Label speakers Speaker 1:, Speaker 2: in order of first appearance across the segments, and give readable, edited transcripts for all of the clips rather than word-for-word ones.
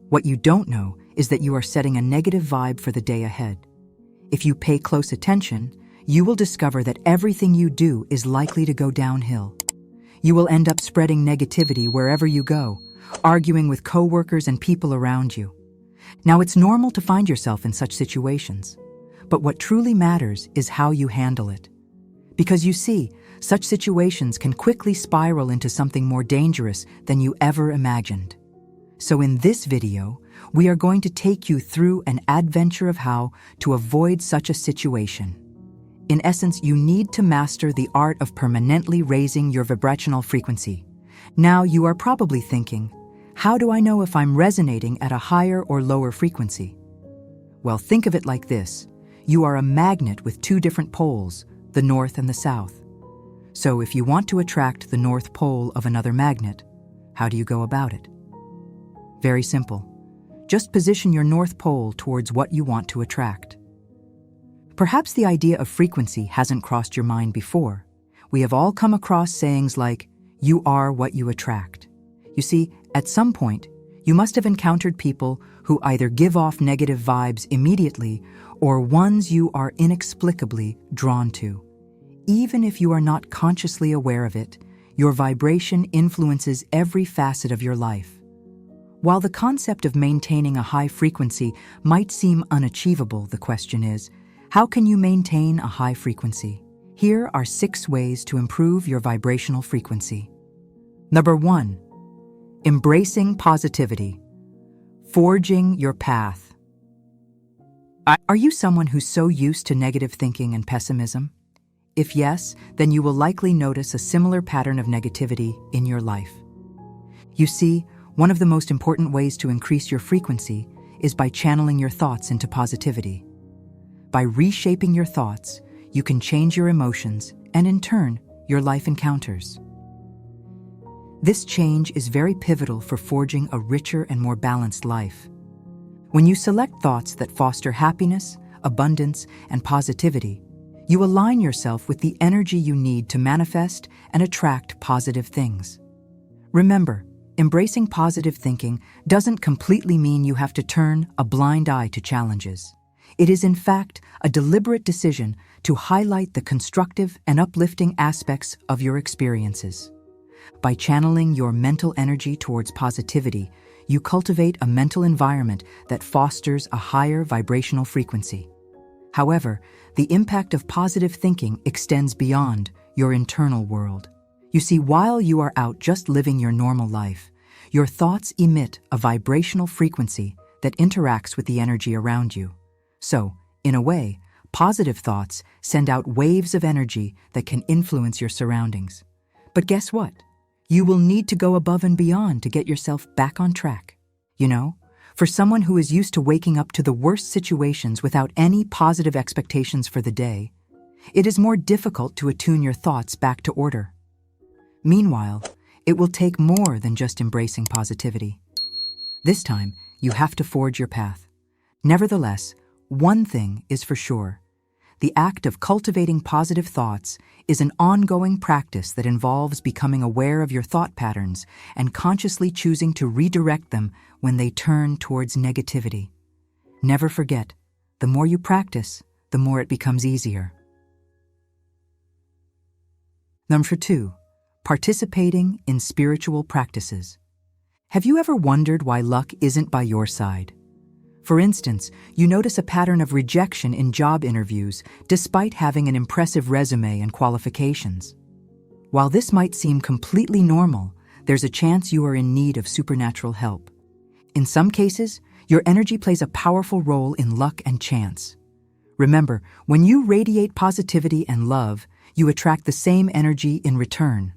Speaker 1: What you don't know is that you are setting a negative vibe for the day ahead. If you pay close attention, you will discover that everything you do is likely to go downhill. You will end up spreading negativity wherever you go, arguing with coworkers and people around you. Now, it's normal to find yourself in such situations, but what truly matters is how you handle it. Because you see, such situations can quickly spiral into something more dangerous than you ever imagined. So in this video, we are going to take you through an adventure of how to avoid such a situation. In essence, you need to master the art of permanently raising your vibrational frequency. Now, you are probably thinking, how do I know if I'm resonating at a higher or lower frequency? Well, think of it like this. You are a magnet with two different poles, the north and the south. So if you want to attract the north pole of another magnet, how do you go about it? Very simple. Just position your north pole towards what you want to attract. Perhaps the idea of frequency hasn't crossed your mind before. We have all come across sayings like, "You are what you attract." You see, at some point, you must have encountered people who either give off negative vibes immediately or ones you are inexplicably drawn to. Even if you are not consciously aware of it, your vibration influences every facet of your life. While the concept of maintaining a high frequency might seem unachievable, the question is, how can you maintain a high frequency? Here are 6 ways to improve your vibrational frequency. Number 1, embracing positivity, forging your path. Are you someone who's so used to negative thinking and pessimism? If yes, then you will likely notice a similar pattern of negativity in your life. You see, one of the most important ways to increase your frequency is by channeling your thoughts into positivity. By reshaping your thoughts, you can change your emotions and, in turn, your life encounters. This change is very pivotal for forging a richer and more balanced life. When you select thoughts that foster happiness, abundance, and positivity, you align yourself with the energy you need to manifest and attract positive things. Remember, embracing positive thinking doesn't completely mean you have to turn a blind eye to challenges. It is, in fact, a deliberate decision to highlight the constructive and uplifting aspects of your experiences. By channeling your mental energy towards positivity, you cultivate a mental environment that fosters a higher vibrational frequency. However, the impact of positive thinking extends beyond your internal world. You see, while you are out just living your normal life, your thoughts emit a vibrational frequency that interacts with the energy around you. So, in a way, positive thoughts send out waves of energy that can influence your surroundings. But guess what? You will need to go above and beyond to get yourself back on track. You know, for someone who is used to waking up to the worst situations without any positive expectations for the day, it is more difficult to attune your thoughts back to order. Meanwhile, it will take more than just embracing positivity. This time, you have to forge your path. Nevertheless, one thing is for sure. The act of cultivating positive thoughts is an ongoing practice that involves becoming aware of your thought patterns and consciously choosing to redirect them when they turn towards negativity. Never forget, the more you practice, the more it becomes easier. Number 2, participating in spiritual practices. Have you ever wondered why luck isn't by your side? For instance, you notice a pattern of rejection in job interviews despite having an impressive resume and qualifications. While this might seem completely normal, there's a chance you are in need of supernatural help. In some cases, your energy plays a powerful role in luck and chance. Remember, when you radiate positivity and love, you attract the same energy in return.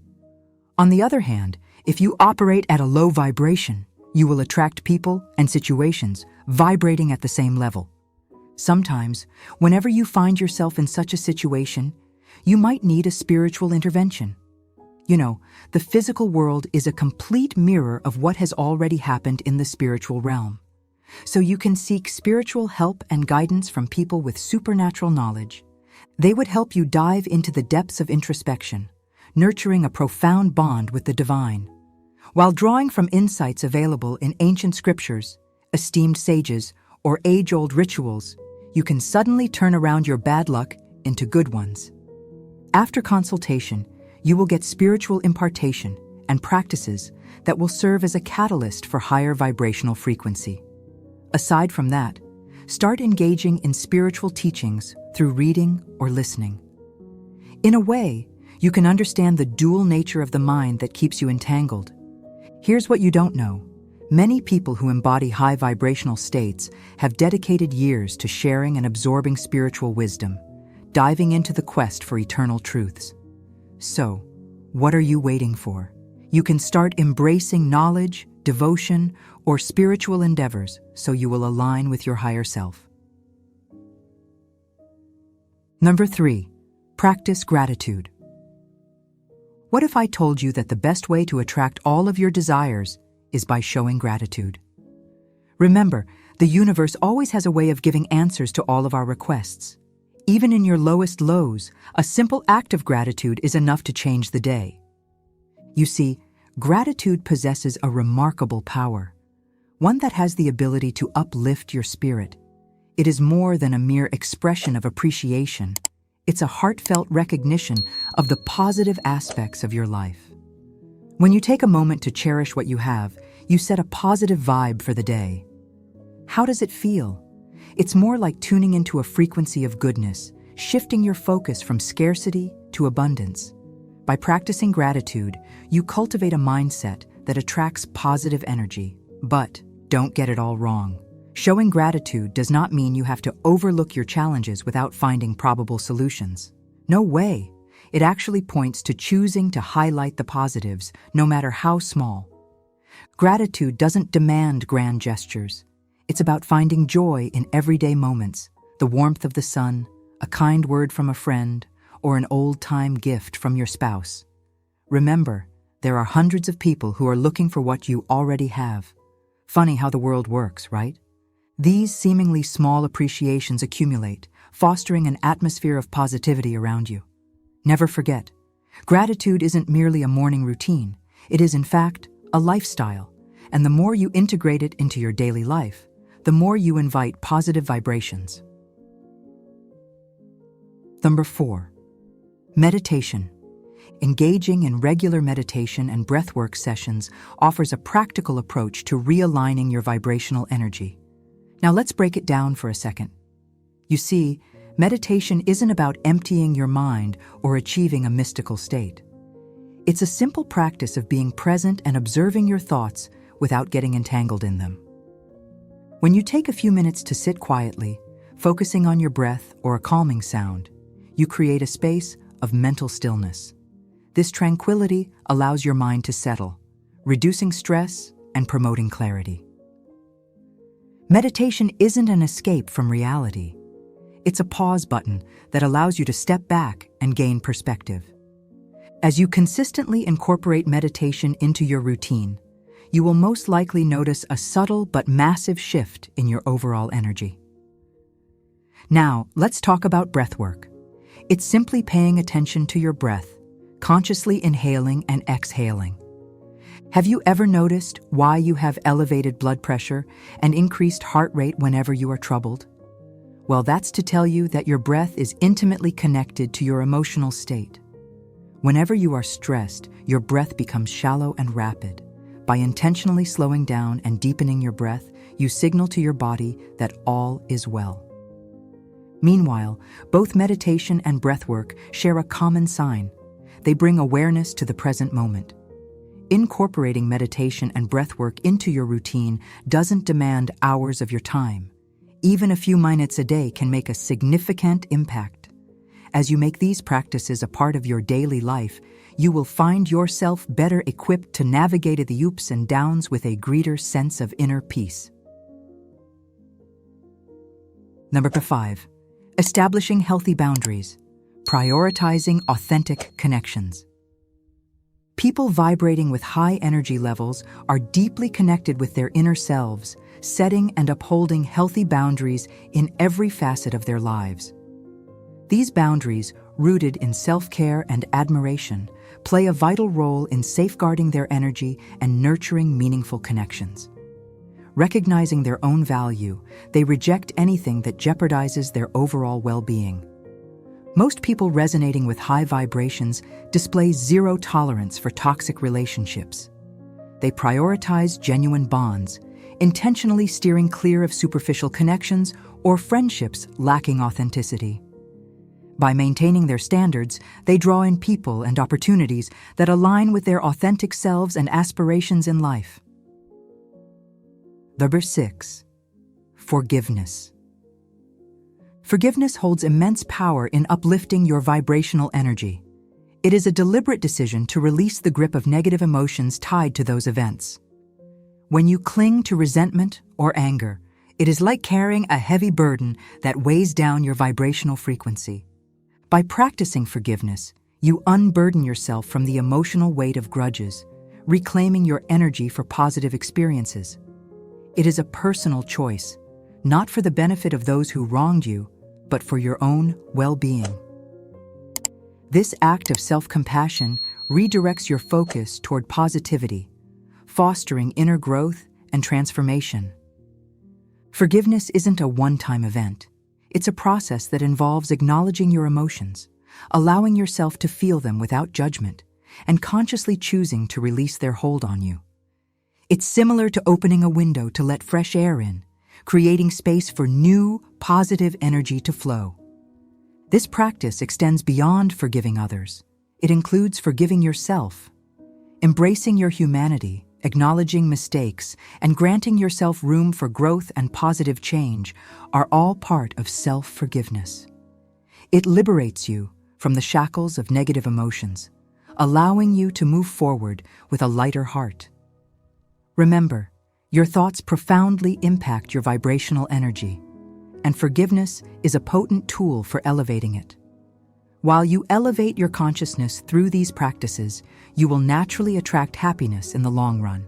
Speaker 1: On the other hand, if you operate at a low vibration, you will attract people and situations vibrating at the same level. Sometimes, whenever you find yourself in such a situation, you might need a spiritual intervention. You know, the physical world is a complete mirror of what has already happened in the spiritual realm. So you can seek spiritual help and guidance from people with supernatural knowledge. They would help you dive into the depths of introspection, nurturing a profound bond with the divine. While drawing from insights available in ancient scriptures, esteemed sages, or age-old rituals, you can suddenly turn around your bad luck into good ones. After consultation, you will get spiritual impartation and practices that will serve as a catalyst for higher vibrational frequency. Aside from that, start engaging in spiritual teachings through reading or listening. In a way, you can understand the dual nature of the mind that keeps you entangled. Here's what you don't know. Many people who embody high vibrational states have dedicated years to sharing and absorbing spiritual wisdom, diving into the quest for eternal truths. So, what are you waiting for? You can start embracing knowledge, devotion, or spiritual endeavors so you will align with your higher self. Number 3, practice gratitude. What if I told you that the best way to attract all of your desires is by showing gratitude? Remember, the universe always has a way of giving answers to all of our requests. Even in your lowest lows, a simple act of gratitude is enough to change the day. You see, gratitude possesses a remarkable power, one that has the ability to uplift your spirit. It is more than a mere expression of appreciation. It's a heartfelt recognition of the positive aspects of your life. When you take a moment to cherish what you have, you set a positive vibe for the day. How does it feel? It's more like tuning into a frequency of goodness, shifting your focus from scarcity to abundance. By practicing gratitude, you cultivate a mindset that attracts positive energy. But don't get it all wrong. Showing gratitude does not mean you have to overlook your challenges without finding probable solutions. No way. It actually points to choosing to highlight the positives, no matter how small. Gratitude doesn't demand grand gestures. It's about finding joy in everyday moments, the warmth of the sun, a kind word from a friend, or an old-time gift from your spouse. Remember, there are hundreds of people who are looking for what you already have. Funny how the world works, right? These seemingly small appreciations accumulate, fostering an atmosphere of positivity around you. Never forget, gratitude isn't merely a morning routine. It is, in fact, a lifestyle. And the more you integrate it into your daily life, the more you invite positive vibrations. Number 4, meditation. Engaging in regular meditation and breathwork sessions offers a practical approach to realigning your vibrational energy. Now let's break it down for a second. You see, meditation isn't about emptying your mind or achieving a mystical state. It's a simple practice of being present and observing your thoughts without getting entangled in them. When you take a few minutes to sit quietly, focusing on your breath or a calming sound, you create a space of mental stillness. This tranquility allows your mind to settle, reducing stress and promoting clarity. Meditation isn't an escape from reality. It's a pause button that allows you to step back and gain perspective. As you consistently incorporate meditation into your routine, you will most likely notice a subtle but massive shift in your overall energy. Now, let's talk about breathwork. It's simply paying attention to your breath, consciously inhaling and exhaling. Have you ever noticed why you have elevated blood pressure and increased heart rate whenever you are troubled? Well, that's to tell you that your breath is intimately connected to your emotional state. Whenever you are stressed, your breath becomes shallow and rapid. By intentionally slowing down and deepening your breath, you signal to your body that all is well. Meanwhile, both meditation and breathwork share a common sign. They bring awareness to the present moment. Incorporating meditation and breathwork into your routine doesn't demand hours of your time. Even a few minutes a day can make a significant impact. As you make these practices a part of your daily life, you will find yourself better equipped to navigate the ups and downs with a greater sense of inner peace. Number 5, establishing healthy boundaries, prioritizing authentic connections. People vibrating with high energy levels are deeply connected with their inner selves, setting and upholding healthy boundaries in every facet of their lives. These boundaries, rooted in self-care and admiration, play a vital role in safeguarding their energy and nurturing meaningful connections. Recognizing their own value, they reject anything that jeopardizes their overall well-being. Most people resonating with high vibrations display zero tolerance for toxic relationships. They prioritize genuine bonds, intentionally steering clear of superficial connections or friendships lacking authenticity. By maintaining their standards, they draw in people and opportunities that align with their authentic selves and aspirations in life. Number 6. Forgiveness. Forgiveness holds immense power in uplifting your vibrational energy. It is a deliberate decision to release the grip of negative emotions tied to those events. When you cling to resentment or anger, it is like carrying a heavy burden that weighs down your vibrational frequency. By practicing forgiveness, you unburden yourself from the emotional weight of grudges, reclaiming your energy for positive experiences. It is a personal choice, not for the benefit of those who wronged you, but for your own well-being. This act of self-compassion redirects your focus toward positivity, fostering inner growth and transformation. Forgiveness isn't a one-time event. It's a process that involves acknowledging your emotions, allowing yourself to feel them without judgment, and consciously choosing to release their hold on you. It's similar to opening a window to let fresh air in, creating space for new, positive energy to flow. This practice extends beyond forgiving others. It includes forgiving yourself. Embracing your humanity, acknowledging mistakes, and granting yourself room for growth and positive change are all part of self-forgiveness. It liberates you from the shackles of negative emotions, allowing you to move forward with a lighter heart. Remember, your thoughts profoundly impact your vibrational energy, and forgiveness is a potent tool for elevating it. While you elevate your consciousness through these practices, you will naturally attract happiness in the long run.